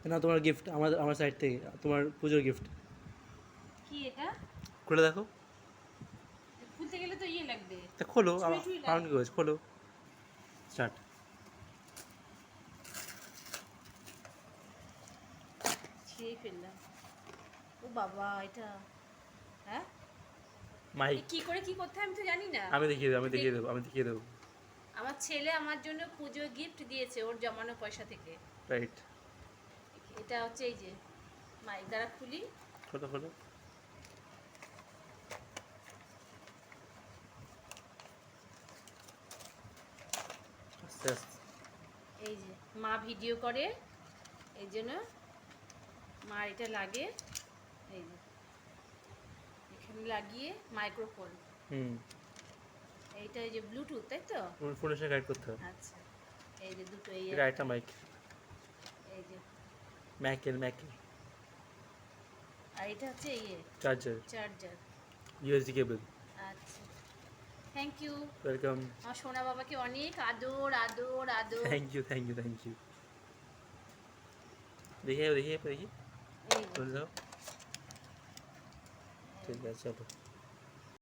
না তোমার গিফট আমার সাইড থেকে তোমার পুজোর গিফট। কি এটা? খুলে দেখো। খুলতে গেলে তো ইয়ে লাগবে। তা খোলো, ছুরি টুরি আমার কি লাগবে। করেছে, খোলো, স্টার্ট। ছিঁড়ে ফেললাম। ও বাবা, এটা হ্যাঁ মাইক। কি করে কি করতে হয় আমি তো জানি না। আমি দেখিয়ে দেবো, আমি দেখিয়ে দেবো, আমি দেখিয়ে দেবো। আমার ছেলে আমার জন্য পুজো গিফট দিয়েছে ওর জমানো পয়সা থেকে। রাইট। এটা হচ্ছে এই যে মাইক দ্বারা খুলি। খোলো খোলো। আস্তে আস্তে। এই যে মা ভিডিও করে, এই জন্য মার এটা লাগে। এই যে এখানে লাগিয়ে মাইক্রোফোন। এইটা এই যে ব্লুটুথ, তাই তো? তোমার ফোনের সাথে কানেক্ট করতে হবে। আচ্ছা, এই যে দুটো, এই এটা একটা মাইক, এই যে, ম্যাকেল আর এটা হচ্ছে ইয়ে চার্জার, চার্জার। ইউএসবি কেবল। আচ্ছা, থ্যাংক ইউ। ওয়েলকাম। আমার সোনা বাবাকে অনেক আদর আদর আদর। Thank you thank you thank you. দেখি দেখি দেখি, এই যে খুলে দাও। ঠিক আছে, চলো।